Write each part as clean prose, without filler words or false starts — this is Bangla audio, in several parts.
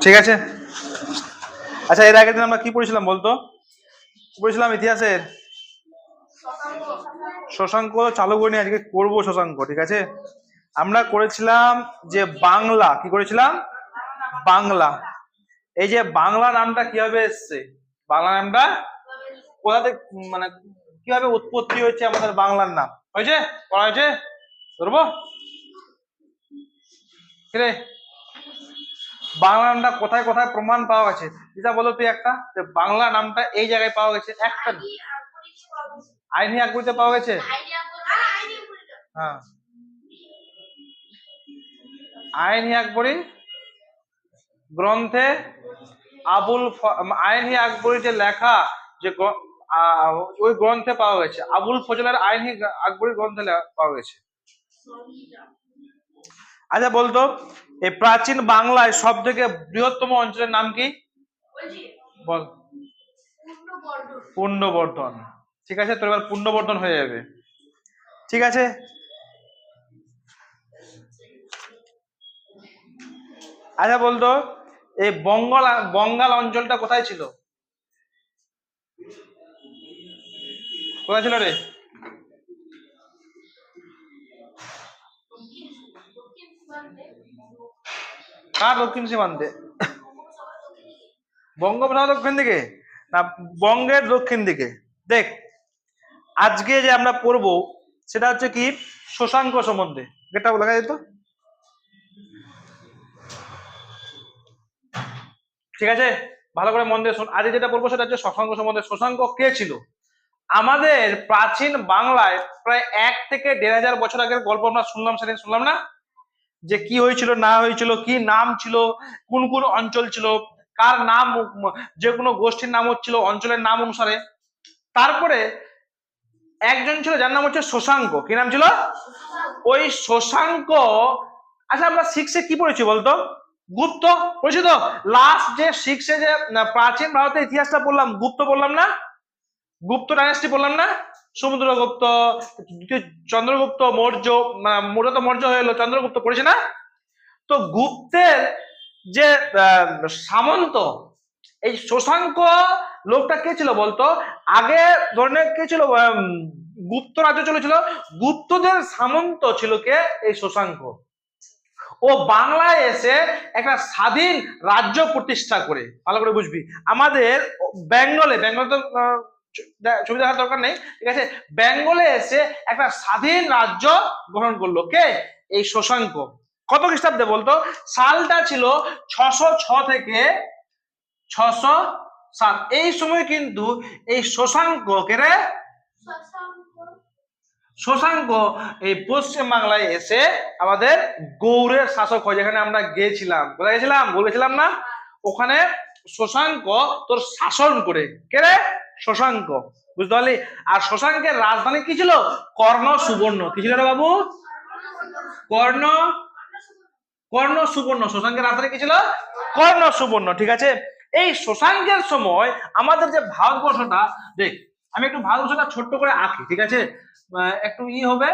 ঠিক আছে। আচ্ছা, এর আগের দিন আমরা কি পড়েছিলাম বলতো? পড়েছিলাম ইতিহাসের শশাঙ্ক চালু করিনি, আজকে করবো শশাঙ্ক। ঠিক আছে, আমরা করেছিলাম যে বাংলা, কি করেছিলাম? বাংলা। এই যে বাংলা নামটা কিভাবে এসছে, বাংলা নামটা কোথা থেকে, মানে কিভাবে উৎপত্তি হয়েছে আমাদের বাংলার নাম? হয়েছে, পড়া হয়েছে, ধরবো রে। বাংলা নামটা কোথায় কোথায় প্রমাণ পাওয়া গেছে, যেটা বলো তুই একটা, যে বাংলা নামটা এই জায়গায় পাওয়া গেছে। একটা আইনি আকবরীতে পাওয়া গেছে। হ্যাঁ, আইনি আকবরী গ্রন্থে আইনি আকবরী যে লেখা, যে ওই গ্রন্থে পাওয়া গেছে। আবুল ফজলের আইনি আকবরী গ্রন্থে পাওয়া গেছে। আচ্ছা বলতো, এই প্রাচীন বাংলায় সব থেকে বৃহত্তম অঞ্চলের নাম কি? বল। পুণ্যবর্ধন। ঠিক আছে, তোর এবার পুণ্যবর্ধন হয়ে যাবে। ঠিক আছে, আচ্ছা বলতো, এই বঙ্গাল অঞ্চলটা কোথায় ছিল? কোথায় ছিল রে? কার দক্ষিণ সীমান্তে? বঙ্গোপসাগর দক্ষিণ দিকে না বঙ্গের দক্ষিণ দিকে? দেখ, আজকে যে আমরা পড়বো সেটা হচ্ছে কি, শশাঙ্ক সম্বন্ধে। এটা লেখা যেত, ঠিক আছে? ভালো করে মন দিয়ে শোন। আজকে যেটা পড়বো সেটা হচ্ছে শশাঙ্ক সম্বন্ধে। শশাঙ্ক কে ছিল? আমাদের প্রাচীন বাংলায় প্রায় 1 থেকে 1,500 বছর আগের গল্প আমরা শুনলাম, সেদিন শুনলাম না, যে কি হয়েছিল না হয়েছিল, কি নাম ছিল, কোন কোন অঞ্চল ছিল, কার নাম, যে কোনো গোষ্ঠীর নাম হচ্ছিল অঞ্চলের নাম অনুসারে। তারপরে একজন ছিল যার নাম হচ্ছে শশাঙ্ক। কি নাম ছিল? ওই শশাঙ্ক। আচ্ছা, আমরা শিখছে কি পড়েছি বলতো? গুপ্ত পড়েছি তো। লাস্ট যে শিখছে যে প্রাচীন ভারতের ইতিহাসটা পড়লাম, গুপ্ত বললাম না, গুপ্ত ডাইনাস্টি বললাম না, সমুদ্রগুপ্ত, চন্দ্রগুপ্ত মৌর্য, মৌর্য তো মৌর্য হয়ে এলো, চন্দ্রগুপ্ত পড়েছে না? তো গুপ্তের যে সামন্ত, এই শশাঙ্ক লোকটা কে ছিল বলতো? আগে ধরনের কে ছিল, গুপ্ত রাজ্য চলেছিল, গুপ্তদের সামন্ত ছিল কে? এই শশাঙ্ক। ও বাংলায় এসে একটা স্বাধীন রাজ্য প্রতিষ্ঠা করে, ভালো করে বুঝবি, আমাদের বেঙ্গলে তো ছবি দেখার দরকার নেই, ঠিক আছে, বেঙ্গলে এসে একটা স্বাধীন রাজ্য গ্রহণ করলো। কে? এই শশাঙ্ক। কত খ্রিস্টাব্দে বলতো? সালটা ছিল 606 থেকে 607। এই সময় কিন্তু এই শশাঙ্ক কে রে, শশাঙ্ক এই পশ্চিম বাংলায় এসে আমাদের গৌড়ের শাসক হয়, যেখানে আমরা গিয়েছিলাম। কোথায় গেছিলাম বলেছিলাম না? ওখানে শশাঙ্ক তোর শাসন করে। কে রে? শশাঙ্ক। বুঝতে পারলি? আর শশাঙ্কের রাজধানী কি ছিল? কর্ণ সুবর্ণ। কি ছিল রে বাবু? কর্ণ কর্ণ সুবর্ণ। শশাঙ্কের রাজধানী কি ছিল? কর্ণ সুবর্ণ। ঠিক আছে, এই শশাঙ্কের সময় আমাদের যে ভারতবর্ষটা, দেখ আমি একটু ভারতবর্ষটা ছোট্ট করে আঁকি, ঠিক আছে, একটু হবে,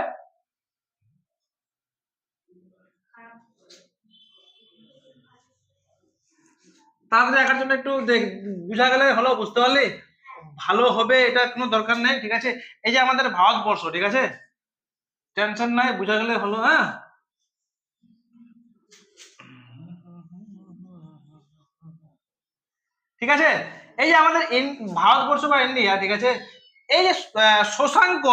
তাহলে দেখার জন্য একটু দেখ, বুঝা গেলে হলো, বুঝতে পারলি ভালো হবে, এটা কোনো দরকার নেই। ঠিক আছে, এই যে আমাদের ভারতবর্ষ, ঠিক আছে, টেনশন নাই, বুঝা গেলে হলো। হ্যাঁ, ঠিক আছে, এই যে আমাদের ভারতবর্ষ বা ইন্ডিয়া, ঠিক আছে, এই যে শশাঙ্ক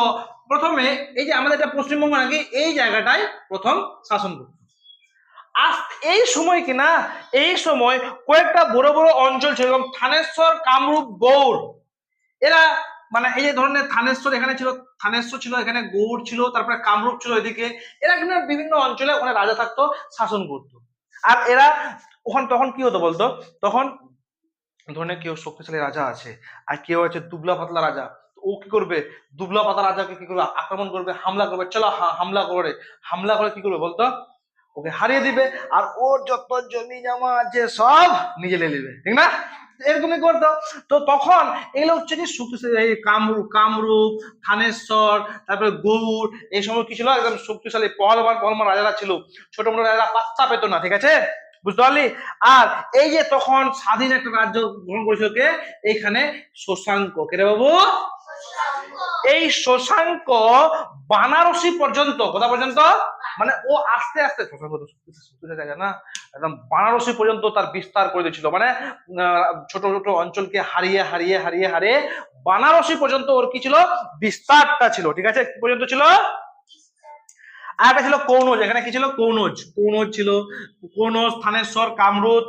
প্রথমে, এই যে আমাদের এটা পশ্চিমবঙ্গ নাকি, এই জায়গাটায় প্রথম শাসন করত। এই সময় কিনা, এই সময় কয়েকটা বড় বড় অঞ্চল ছিল, যেরকম থানেশ্বর, কামরূপ, গৌড়। এরা মানে এই যে ধরনের থানেশ্বর এখানে ছিল, থানেশ্বর ছিল এখানে, গৌড় ছিল, তারপরে কামরূপ ছিল এদিকে। এরা কিন্তু বিভিন্ন অঞ্চলে ওখানে রাজা থাকতো, শাসন করতো। আর এরা ওখানে তখন কি হতো বলতো? তখন ধরনের কেউ শক্তিশালী রাজা আছে, আর কেউ আছে দুবলা পাতলা রাজা। ও কি করবে? দুবলা পাতলা রাজাকে কি করবে? আক্রমণ করবে, হামলা করবে। চলো হামলা করে, হামলা করে কি করবে বলতো? ওকে হারিয়ে দিবে, আর ওর যত জমি জমা আছে সব নিজে নিয়ে নেবে, ঠিক না? এরকমই করতো। তো তখন এগুলো হচ্ছে কি শক্তিশালী, এই কামরূপ, থানেশ্বর, তারপরে গৌড়, এই সময় কি ছিল? একদম শক্তিশালী পহলবান রাজারা ছিল। ছোট মোটো রাজারা পাত্তা পেত না, ঠিক আছে? বুঝতে পারলি? আর এই যে তখন স্বাধীন একটা রাজ্য গ্রহণ করেছিল কে? এইখানে শশাঙ্ক। কে রে বাবু? এই শশাঙ্ক বানারসি পর্যন্ত, কোথা পর্যন্ত? মানে ও আস্তে আস্তে শশাঙ্ক তো শক্তিশালী জায়গা না, একদম বানারসি পর্যন্ত তার বিস্তার করে দিয়েছিল। মানে ছোট ছোট অঞ্চলকে হারিয়ে হারিয়ে হারিয়ে হারিয়ে বানারসি পর্যন্ত ওর কি ছিল? বিস্তারটা ছিল। ঠিক আছে, কি পর্যন্ত ছিল? আর একটা ছিল কৌনজ। এখানে কি ছিল? কৌনজ। কৌনজ ছিল, কৌনজ, থানেশ্বর, কামরূপ,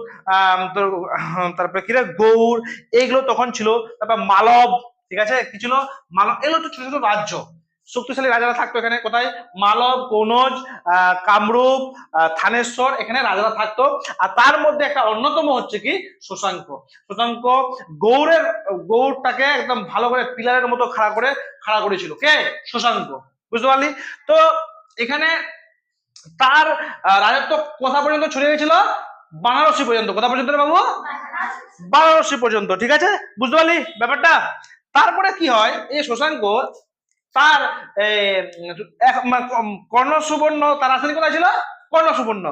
তারপরে কি রে গৌড়, এইগুলো তখন ছিল। তারপর মালব, ঠিক আছে, কি ছিল? মালব। এগুলো তো ছোট ছোট রাজ্য, শক্তিশালী রাজারা থাকতো এখানে। কোথায়? মালব, কৌনজ, কামরূপ, থানেশ্বর, এখানে রাজারা থাকতো। আর তার মধ্যে একটা অন্যতম হচ্ছে কি? শশাঙ্ক। শশাঙ্ক গৌড়টাকে একদম ভালো করে পিলারের মতো খাড়া করেছিল। কে? শশাঙ্ক। বুঝতে পারলি? তো এখানে তার রাজত্ব কোথা পর্যন্ত ছড়িয়ে গেছিল? বানারসি পর্যন্ত। কোথা পর্যন্ত রে বাবু? বানারসি পর্যন্ত। ঠিক আছে, বুঝতে পারলি ব্যাপারটা? তারপরে কি হয়? এই শশাঙ্ক তার কর্ণ সুবর্ণ, তার রাজধানী কোথায় ছিল? কর্ণ সুবর্ণ।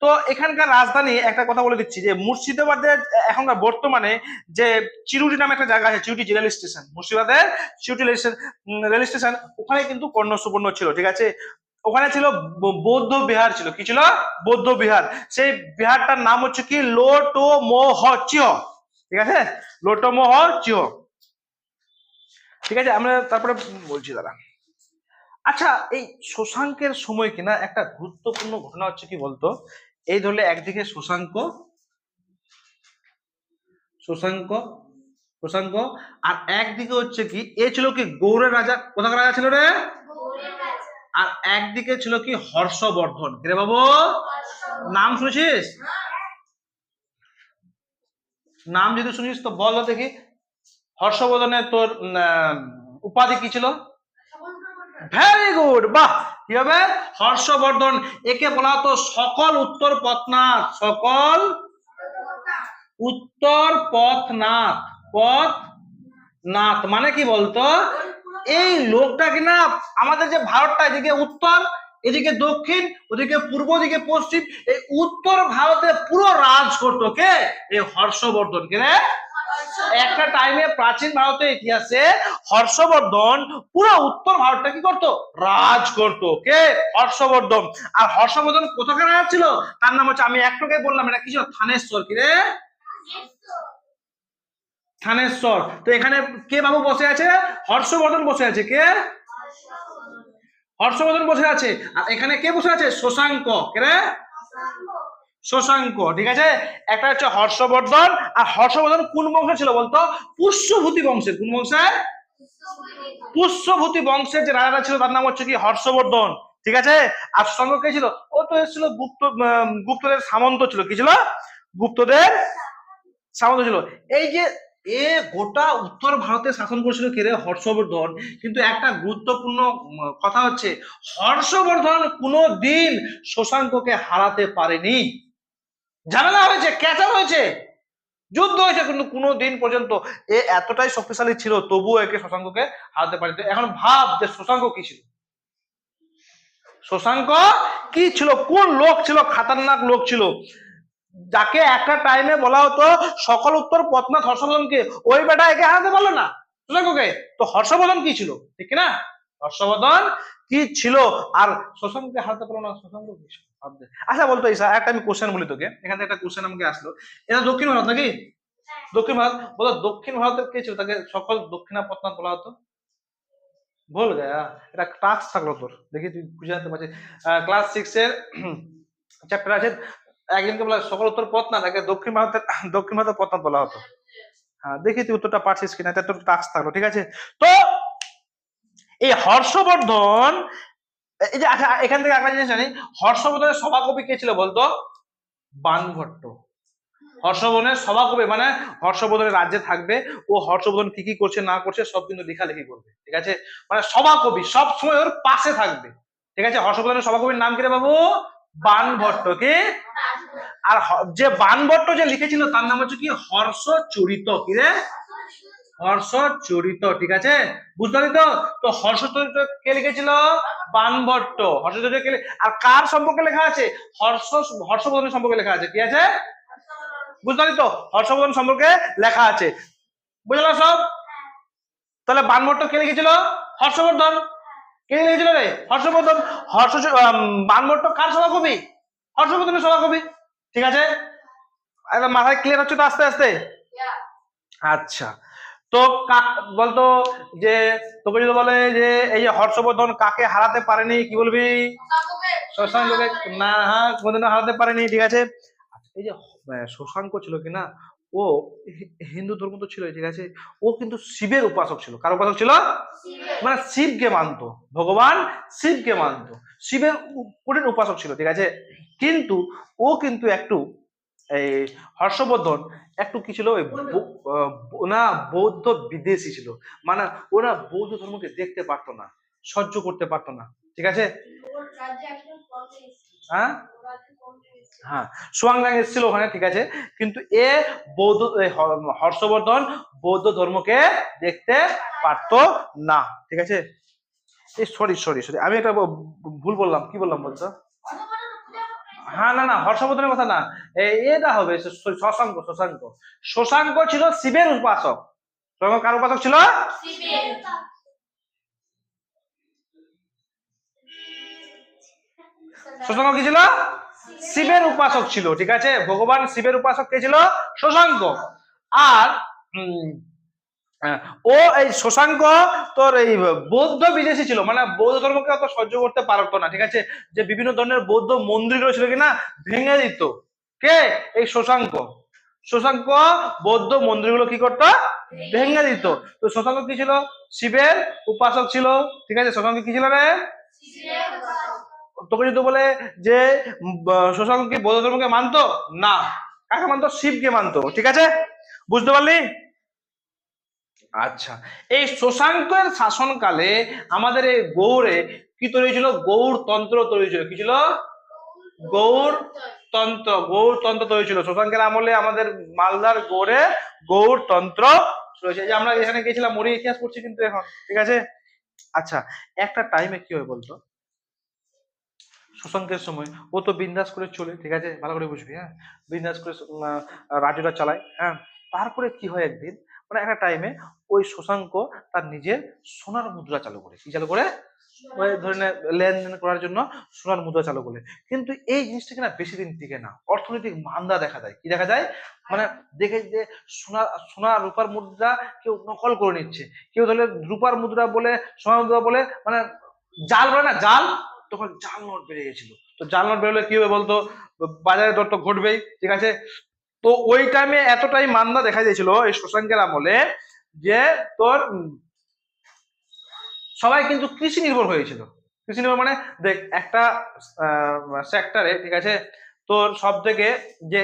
তো এখানকার রাজধানী, একটা কথা বলে দিচ্ছি, যে মুর্শিদাবাদের এখনকার বর্তমানে যে চিরুটি নামে একটা জায়গা আছে, চিরুটি রেল স্টেশন, মুর্শিদাবাদের চিরুটি রেল স্টেশন, ওখানে কিন্তু কর্ণ সুবর্ণ ছিল। ঠিক আছে, ওখানে ছিল বৌদ্ধ বিহার ছিল। কি ছিল? বৌদ্ধ বিহার। সেই বিহারটার নাম হচ্ছে কি? লোটোমোহচিও। ঠিক আছে, লোটোমোহচিও। ঠিক আছে, আমরা তারপরে বলছি দাঁড়া। আচ্ছা, এই শশাঙ্কের সময় কিনা একটা গুরুত্বপূর্ণ ঘটনা হচ্ছে কি বলতো? এই ধরলে একদিকে শশাঙ্ক শশাঙ্ক শশাঙ্ক আর একদিকে হচ্ছে কি? এ ছিল কি? গৌড়ের রাজা। কোথাকার রাজা ছিল রে? আর একদিকে ছিল কি? হর্ষবর্ধন। রে বাবু, নাম শুনেছিস? নাম যদি শুনিস তো বল দেখি। হর্ষবর্ধনের তোর উপাধি কি ছিল? ভেরি গুড, বাহ। কি হবে? হর্ষবর্ধন। একে বলা হতো সকল উত্তর পথনাথ। সকল উত্তর পথনাথ। পথনাথ মানে কি বলতো? এই লোকটা কিনা আমাদের যে ভারতটা, এদিকে উত্তর, এদিকে দক্ষিণ, ওদিকে পূর্ব, দিকে পশ্চিম, এই উত্তর ভারতে পুরো রাজ করতো। কে? এই হর্ষবর্ধন। কে রে? একটা টাইমে প্রাচীন ভারতের ইতিহাসে হর্ষবর্ধন পুরো উত্তর ভারতটা কি করতো? রাজ করতো। কে? হর্ষবর্ধন। আর হর্ষবর্ধন কোথাকার রাজা ছিল? তার নাম হচ্ছে, আমি একটুকে বললাম, এটা কি ছিল? থানেশ্বর। কি রে? থানেশ্বর। তো এখানে কে বাবু বসে আছে? হর্ষবর্ধন বসে আছে। কে? হর্ষবর্ধন বসে আছে। আর এখানে কে বসে আছে? শশাঙ্ক। কে রে? শশাঙ্ক। ঠিক আছে, একটা হচ্ছে হর্ষবর্ধন। আর হর্ষবর্ধন কোন বংশের ছিল বলতো? পুষ্যভূতি বংশের। কোন বংশের? পুষ্যভূতি বংশের যে রাজাটা ছিল তার নাম হচ্ছে কি? হর্ষবর্ধন। ঠিক আছে, আর শশাঙ্ক কে ছিল? ও তো এসেছিল গুপ্তদের সামন্ত ছিল। কি ছিল? গুপ্তদের সামন্ত ছিল। এই যে এ গোটা উত্তর ভারতে শাসন করেছিল কে রে? হর্ষবর্ধন। কিন্তু একটা গুরুত্বপূর্ণ কথা হচ্ছে, হর্ষবর্ধন কোনোদিন শশাঙ্ককে হারাতে পারেনি। ঝামেলা হয়েছে, ক্যাচাল হয়েছে, যুদ্ধ হয়েছে, কিন্তু কোনোদিন পর্যন্ত এ এতটাই শক্তিশালী ছিল, তবুও একে শশাঙ্ককে হারাতে পারেনি। এখন ভাব যে শশাঙ্ক কি ছিল? শশাঙ্ক কি ছিল? কোন লোক ছিল? খাতারনাক লোক ছিল, যাকে একটা টাইমে বলা হতো সকল উত্তর পথনাথ হর্ষবর্ধনকে। ওই বেটা একে হারাতে পারলো না, শশাঙ্ককে। তো হর্ষবর্ধন কি ছিল? ঠিক না? হর্ষবর্ধন কি ছিল? আর শশাঙ্ককে হারাতে পারলো না, শশাঙ্ক কি ছিল? আচ্ছা বলতো ঈশা, একটা আমি কোশ্চেন বলি তোকে। এখান থেকে একটা কোশ্চেন আমাকে আসলো। এটা দক্ষিণ ভারত নাকি? দক্ষিণ ভারত। বলো, দক্ষিণ ভারতের কে ছিল তাকে সকল দক্ষিণা পথনাথ বলা হতো? ভুল গয়া। এটা টাস্ক থাকলো তোর, দেখি তুই খুঁজে আনতে পারছিস। ক্লাস 6 এর চ্যাপ্টার আছে, একজনকে বলা সকল উত্তর পথনাথ, তাকে দক্ষিণ ভারতের পথনাথ বলা হতো। হ্যাঁ, দেখি তুই উত্তরটা পারছিস কিনা, এটা তোর টাস্ক থাকলো। ঠিক আছে, তো এই হর্ষবর্ধন, এই যে আচ্ছা এখান থেকে একটা জিনিস জানি, হর্ষবর্ধনের সভাকবি কে ছিল বলতো? বাণভট্ট। হর্ষবর্ধনের সভাকবি মানে হর্ষবর্ধনের রাজ্যে থাকবে, ও হর্ষবর্ধন কি কি করছে না করছে সব কিন্তু লেখালেখি করবে। ঠিক আছে, মানে সভাকবি সব সময় ওর পাশে থাকবে। ঠিক আছে, হর্ষবর্ধনের সভাকবির নাম কি রে বাবু? বাণভট্ট। কি? আর যে বাণভট্ট যে লিখেছিল তার নাম হচ্ছে কি? হর্ষচরিত। কি রে? হর্ষচরিত, ঠিক আছে, বুঝতে পারলি তো? তো হর্ষচরিত কে লিখেছিল? বাণভট্ট। হর্ষচরিত কে আর কার সম্পর্কে লেখা আছে? হর্ষবর্ধনের সম্পর্কে লেখা আছে, কি আছে? বুঝতে পারলি তো? হর্ষবর্ধন সম্পর্কে লেখা আছে, বুঝলো সব? তাহলে বাণভট্ট কে লিখেছিল? হর্ষবর্ধন। কে লিখেছিল রে? হর্ষবর্ধন। হর্ষ বাণভট্ট কার সভাকবি? হর্ষবর্ধনের সভাকবি, ঠিক আছে? একদম মাথায় ক্লিয়ার হচ্ছে তো আস্তে আস্তে? আচ্ছা, তো বলতো যে তোকে যদি বলে যে এই যে হর্ষবর্ধন কাকে হারাতে পারেনি, কি বলবি? শশাঙ্ককে। না, হ্যাঁ, কোনদিনও হারাতে পারেনি, ঠিক আছে। এই যে শশাঙ্ক ছিল কিনা, ও হিন্দু ধর্ম তো ছিল, ঠিক আছে, ও কিন্তু শিবের উপাসক ছিল। কার উপাসক ছিল? মানে শিবকে মানতো, ভগবান শিবকে মানতো, শিবের কঠিন উপাসক ছিল, ঠিক আছে। কিন্তু ও কিন্তু একটু এই হর্ষবর্ধন একটু কি ছিল, ওই না বৌদ্ধ বিদেশি ছিল, মানে ওরা বৌদ্ধ ধর্মকে দেখতে পারতো না, সহ্য করতে পারতো না, ঠিক আছে। হ্যাঁ, হ্যাঁ, সুয়াংগাং এসেছিল ওখানে, ঠিক আছে, কিন্তু এ বৌদ্ধ হর্ষবর্ধন বৌদ্ধ ধর্মকে দেখতে পারতো না, ঠিক আছে। এই সরি সরি সরি, আমি এটা ভুল বললাম, কি বললাম বলছো? হ্যাঁ, না না, হর্ষবর্ধনের কথা না, এটা হবে শশাঙ্ক। শশাঙ্ক, শশাঙ্ক ছিল শিবের উপাসক। শশাঙ্ক কার উপাসক ছিল? শশাঙ্ক কি ছিল? শিবের উপাসক ছিল, ঠিক আছে, ভগবান শিবের উপাসক কে ছিল? শশাঙ্ক। আর ও এই শশাঙ্ক তোর এই বৌদ্ধ বিদেশি ছিল, মানে বৌদ্ধ ধর্মকে অত সহ্য করতে পারতো না, ঠিক আছে, যে বিভিন্ন ধরনের বৌদ্ধ মন্দির ছিল কিনা ভেঙে দিত। কে? এই শশাঙ্ক। শশাঙ্ক বৌদ্ধ মন্দিরগুলো কি করতো? ভেঙে দিত। তো শশাঙ্ক কি ছিল? শিবের উপাসক ছিল, ঠিক আছে। শশাঙ্ক কি ছিল রে? তোকে যদি বলে যে শশাঙ্ক কি বৌদ্ধ ধর্মকে মানতো না, কাকে মানতো? শিবকে মানতো, ঠিক আছে, বুঝতে পারলি? আচ্ছা, এই শশাঙ্কের শাসনকালে আমাদের এই গৌড়ে কি তৈরি হয়েছিল? গৌড় তন্ত্র তৈরি হয়েছিল। কি ছিল? গৌড় তন্ত্র। গৌড় তন্ত্র তৈরি ছিল শশাঙ্কের আমলে, আমাদের মালদার গৌড়ে গৌড় তন্ত্র রয়েছে। যে আমরা এখানে গেছিলাম, মরি ইতিহাস পড়ছি কিন্তু এখন, ঠিক আছে। আচ্ছা, একটা টাইমে কি হয় বলতো, শশাঙ্কের সময় ও তো বিন্দাস করে চলে, ঠিক আছে, ভালো করে বুঝবি, হ্যাঁ, বিন্দাস করে রাজ্যটা চালায়, হ্যাঁ। তারপরে কি হয় একদিন, মানে একটা টাইমে ওই শশাঙ্ক তার নিজের সোনার মুদ্রা চালু করে। কি চালু করে? ওই ধরে নে লেনদেন করার জন্য সোনার মুদ্রা চালু করে। কিন্তু এই জিনিসটা কিনা বেশি দিন টিকে না, অর্থনৈতিক মান্দা দেখা দেয়। কি দেখা যায়? মানে দেখে যে সোনা রূপার মুদ্রা কেউ নকল করে নিচ্ছে, কেউ ধরলে রূপার মুদ্রা বলে সোনার মুদ্রা বলে, মানে জাল বলে না, জাল। তখন জাল নোট বেড়ে গেছিল। তো জাল নোট বেরোলে কি হবে বলতো? বাজারে দর তো ঘটবেই, ঠিক আছে। তো ওই টাইমে এতটাই মান্দা দেখা দিয়েছিল এই শশাঙ্কের আমলে, যে তোর সবাই কিন্তু কৃষি নির্ভর হয়েছিল। কৃষি নির্ভর মানে দেখ, একটা সেক্টরে, ঠিক আছে, তোর সব থেকে যে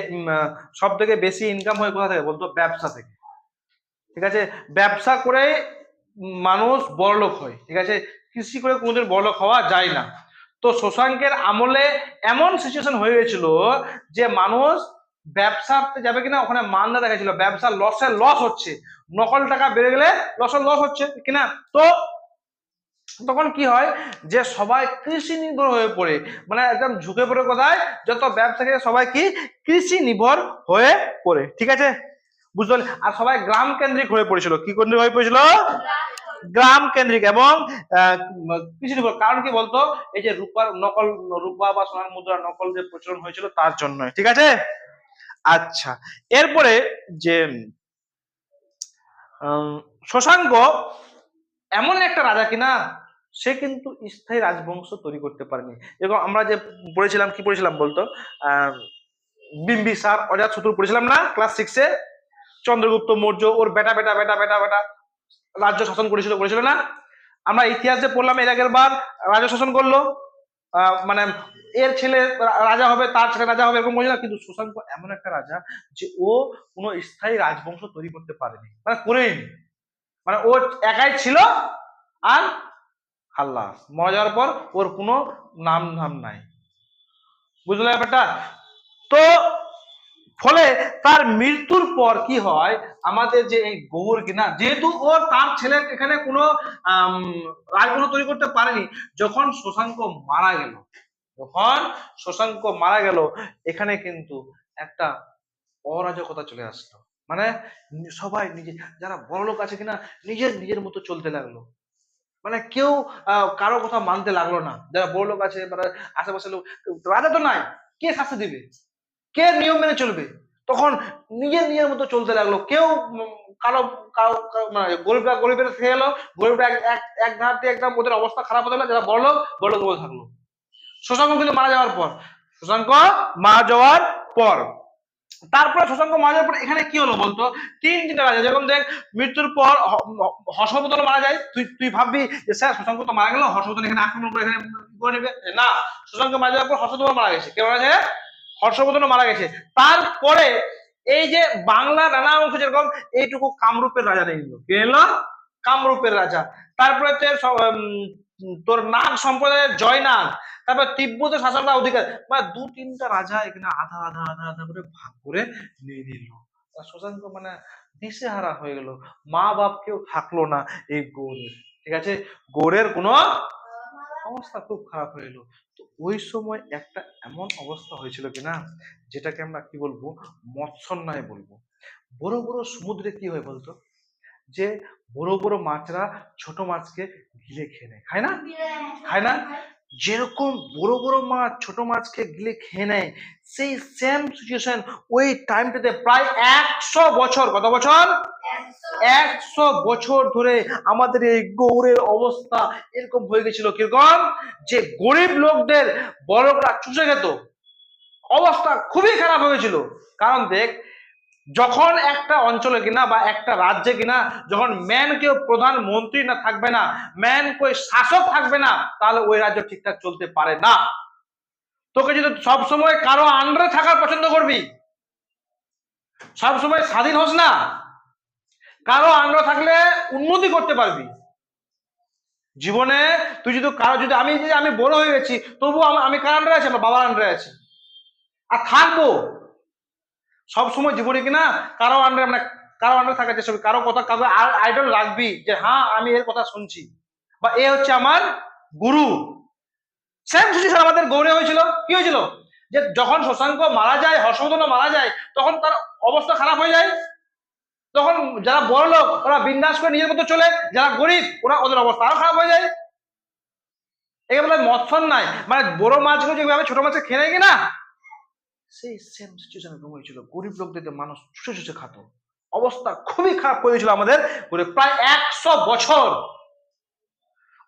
সব থেকে বেশি ইনকাম হয় কোথা থেকে বলতো? ব্যবসা থেকে, ঠিক আছে। ব্যবসা করে মানুষ বড়লোক হয়, ঠিক আছে, কৃষি করে কোনোদিন বড়লোক হওয়া যায় না। তো শশাঙ্কের আমলে এমন সিচুয়েশন হয়ে গেছিল যে মানুষ ব্যবসাতে যাবে কিনা, ওখানে মান্দা দেখাচ্ছিল, ব্যবসা লসের লস হচ্ছে, নকল টাকা বেড়ে গেলে লসের লস হচ্ছে কিনা। তো তখন কি হয় যে সবাই কৃষি নির্ভর হয়ে পড়ে, মানে একদম ঝুঁকে পড়ে, কোথায়? যত ব্যবসা থেকে সবাই কি কৃষি নির্ভর হয়ে পড়ে, ঠিক আছে, বুঝতে পারলি? আর সবাই গ্রাম কেন্দ্রিক হয়ে পড়েছিল। কি কেন্দ্রিক হয়ে পড়েছিল? গ্রাম কেন্দ্রিক এবং কৃষি নির্ভর। কারণ কি বলতো? এই যে রূপার নকল, রূপা বা সোনার মুদ্রা নকল যে প্রচলন হয়েছিল, তার জন্য, ঠিক আছে। আচ্ছা, এরপরে যে শশাঙ্ক এমন একটা রাজা কিনা, সে কিন্তু স্থায়ী রাজবংশ তৈরি করতে পারেনি। এবং আমরা যে পড়েছিলাম, কি পড়েছিলাম বলতো? বিম্বিসার, অজাতশত্রু পড়েছিলাম না ক্লাস 6-এ? চন্দ্রগুপ্ত মৌর্য ওর বেটা বেটা বেটা বেটা বেটা রাজ্য শাসন করেছিল, করেছিল না? আমরা ইতিহাসে পড়লাম এর আগের বার, রাজ্য শাসন করলো, মানে এর ছেলে রাজা হবে, তার ছেলে রাজা হবে, এরকম বলছিল। কিন্তু শশাঙ্ক এমন একটা রাজা যে ও কোনো স্থায়ী রাজবংশ তৈরি করতে পারেনি, মানে করেনি, মানে ও একাই ছিল। আর আল্লাহ মারা যাওয়ার পর ওর কোনো নাম ধাম নাই, বুঝলে ব্যাপারটা? তো ফলে তার মৃত্যুর পর কি হয়, আমাদের যে এই গৌড় কিনা, যেহেতু ও তার ছেলে এখানে কোনো রাজবংশ তৈরি করতে পারেনি, যখন শশাঙ্ক মারা গেল, যখন শশাঙ্ক মারা গেল, এখানে কিন্তু একটা অরাজকতা চলে আসলো। মানে সবাই নিজে, যারা বড় লোক আছে কিনা, নিজের নিজের মতো চলতে লাগলো। মানে কেউ কারো কথা মানতে লাগলো না। যারা বড় লোক আছে, মানে আশেপাশে লোক, রাজা তো নাই, কে শাস্তি দিবে, কে নিয়ম মেনে চলবে, তখন নিজের নিজের মতো চলতে লাগলো। কেউ কারো কারো মানে গরিবরা গরিবের খেয়ে গেলো, গরিবরা এক ধার দিয়ে একদম ওদের অবস্থা খারাপ হতে গেলো, যারা বড় লোক বলে থাকলো। শশাঙ্ক কিন্তু মারা যাওয়ার পর, শশাঙ্ক মারা যাওয়ার পর, তারপরে শশাঙ্ক মারা যাওয়ার পর এখানে কি হলো বলতো, তিনটা রাজা, যেরকম দেখ মৃত্যুর পর হর্ষবর্ধন মারা যায়, তুই ভাববি যে স্যার শশাঙ্ক তো মারা গেল, হর্ষবর্ধন এখানে আক্রমণ করে এখানে করে নেবে, না, শশাঙ্ক মারা যাওয়ার পর হর্ষবর্ধন মারা গেছে। কে মারা গেছে? হর্ষবর্ধন মারা গেছে। তারপরে এই যে বাংলা নানা অংশ, যেরকম এইটুকু কামরূপের রাজা নিয়ে নিল, কে নিল? কামরূপের রাজা। তারপরে তোর নাগ সম্প্রদায়ের জয়নাগ, তারপর তিব্বতের শাসনটা অধিকার, মানে দু তিনটা রাজা এখানে আধা আধা আধা আধা করে ভাগ করে নিয়ে নিল। শশাঙ্ক মানে দিশেহারা হয়ে গেল, মা বাপ কেউ থাকলো না এই গৌড়ের, ঠিক আছে, গৌড়ের কোনো অবস্থা খুব খারাপ হয়ে গেল। তো ওই সময় একটা এমন অবস্থা হয়েছিল কিনা, যেটাকে আমরা কি বলবো, মৎস্যন্যায় বলবো। বড় বড় সমুদ্রে কি হয় বলতো, যে বড় বড় মাছরা ছোট মাছকে গিলে খেয়ে নেয়, খায় না? খায় না? যেরকম বড় বড় মাছ ছোট মাছকে গিলে খেয়ে নেয়, সেই সেম সিচুয়েশন ওই টাইমটাতে প্রায় 100 বছর, কত বছর? 100 বছর ধরে আমাদের এই গৌড়ের অবস্থা এরকম হয়ে গেছিল। কিরকম? যে গরিব লোকদের বড়রা চুষে খেত, অবস্থা খুবই খারাপ হয়েছিল। কারণ দেখ, যখন একটা অঞ্চলে কিনা বা একটা রাজ্যে কিনা যখন ম্যান কেউ প্রধানমন্ত্রী না থাকবে না, ম্যান কেউ শাসক থাকবে না, তাহলে ওই রাজ্য ঠিকঠাক চলতে পারে না। তোকে যদি সবসময় কারো আন্ডারে থাকার পছন্দ করবি, সবসময় স্বাধীন হোস না, কারো আন্ডারে থাকলে উন্নতি করতে পারবি জীবনে। তুই যদি কারো, যদি আমি বড় হয়ে গেছি, তবু আমি কার আন্ডারে আছি? আমার বাবার আন্ডারে আছি, আর থাকবো সবসময় জীবনে কিনা কারো আন্ডারে, মানে কারো আন্ডারে থাকার চেষ্টা করবি, কারো কথা, কারো আইডল রাখবি, যে হ্যাঁ আমি এর কথা শুনছি, বা এ হচ্ছে আমার গুরু। সেম সিচুয়েশন আমাদের গৌড়ে হয়েছিল। কি হয়েছিল? যে যখন শশাঙ্ক মারা যায়, হর্ষবর্ধন মারা যায়, তখন তার অবস্থা খারাপ হয়ে যায়। তখন যারা বড় লোক ওরা বিন্দাস করে নিজের মতো চলে, যারা গরিব ওদের অবস্থা আরো খারাপ হয়ে যায়। একে বলে মৎস্যন্যায়, মানে বড় মাছগুলো যেভাবে ছোট মাছকে খেয়ে নেয় কিনা, সেই সেম সিচুয়েশন এরকম হয়েছিল। গরিব লোকদেরকে মানুষ চুষে চুষে খাত, অবস্থা খুবই খারাপ করে দিয়েছিল আমাদের প্রায় 100 বছর।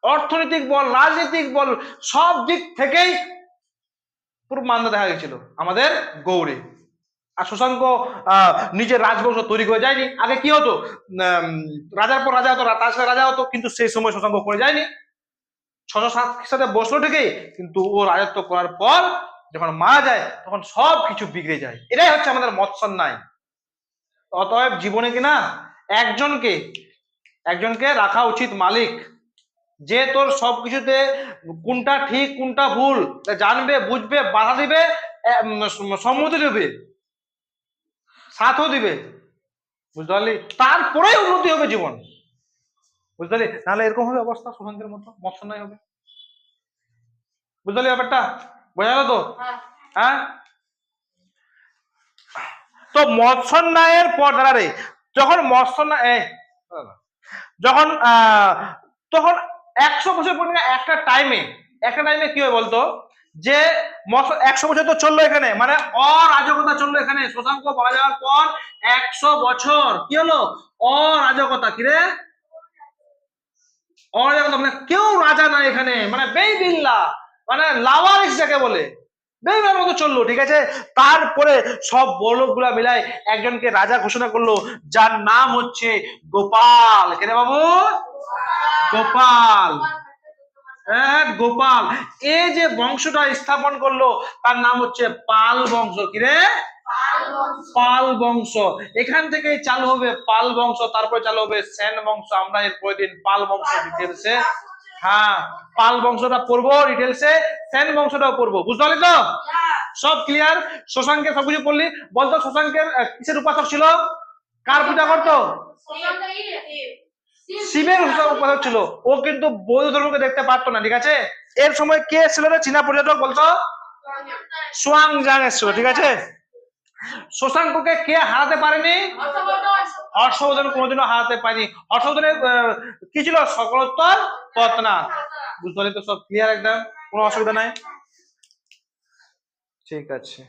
অর্থনৈতিক বল, রাজনৈতিক বল, সব দিক থেকেই পুরো মান্দা দেখা গেছিল আমাদের গৌড়ে। আর শশাঙ্ক নিজের রাজবংশ তৈরি করে যায়নি। আগে কি হতো, রাজার পর রাজা হতো, তার সাথে রাজা হতো, কিন্তু সেই সময় শশাঙ্ক করে যায়নি। 607 খ্রিস্টাব্দে বসলো ঠিকই, কিন্তু ও রাজত্ব করার পর যখন মারা যায়, তখন সব কিছু বিগড়ে যায়। এটাই হচ্ছে আমাদের মৎস্যন্যায়। অতএব জীবনে কিনা একজনকে রাখা উচিত মালিক, যে তোর সবকিছুতে কোনটা ঠিক কোনটা ভুল জানবে, বুঝবে, বাধা দিবে, সম্মতি দেবে, সাথও দিবে, বুঝতে পারলি? তারপরেই উন্নতি হবে জীবন, বুঝতে পারলি? নাহলে এরকম হবে অবস্থা, শশাঙ্কের মতো মৎস্যন্যায় হবে। বুঝতে পারলি ব্যাপারটা? বোঝা গেল তো? হ্যাঁ। তো মৎস্যন্যায়ের পর দাঁড়ারে, যখন মৎস্যন্যায় যখন তখন 100 বছর পর একটা টাইমে কি হয় বলতো, যে 100 বছর তো চললো এখানে, মানে অরাজকতা চললো এখানে। শশাঙ্ক মারা যাওয়ার পর 100 বছর কি হলো? অরাজকতা। কিরে? অরাজকতা, মানে কেউ রাজা নাই এখানে, মানে বেইবিল্লা, মানে লাওয়ারিস যাকে বলে, বেইমানের মতো চললো, ঠিক আছে। তারপরে সব বড় লোকগুলা মিলাই একজনকে রাজা ঘোষণা করলো, যার নাম হচ্ছে গোপাল। কেন বাবু? গোপাল। হ্যাঁ, গোপাল। এই যে বংশটা স্থাপন করলো, তার নাম হচ্ছে পাল বংশ। কিরে? পাল বংশ। এখান থেকেই চালু হবে পাল বংশ, তারপরে চালু হবে সেন বংশ। আমরা এর পরের দিন পাল বংশ ডিটেলসে, হ্যাঁ, পাল বংশটা পড়বো ডিটেলসে, সেন বংশটাও পড়বো, বুঝতে পারলি তো? সব ক্লিয়ার? শশাঙ্কের সবকিছু পড়লি। বলতো শশাঙ্কের কিসের উপাসক ছিল? কার পূজা করতো? শিবের উপাসক ছিল। ও কিন্তু বৌদ্ধ ধর্মকে দেখতে পারতো না, ঠিক আছে? এর সময় কে ছিল রে চীনা পর্যটক বলতো? সোয়াংজাং এসেছিল, ঠিক আছে? শশাঙ্ককে কে হারাতে পারেনি? হর্ষবর্ধন কোনোদিনও হারাতে পারেনি। হর্ষবর্ধনের কি ছিল? সকলোত্তর পথনাথ। বুঝতে পারলি তো? সব ক্লিয়ার একদম, কোনো অসুবিধা নাই? ঠিক আছে।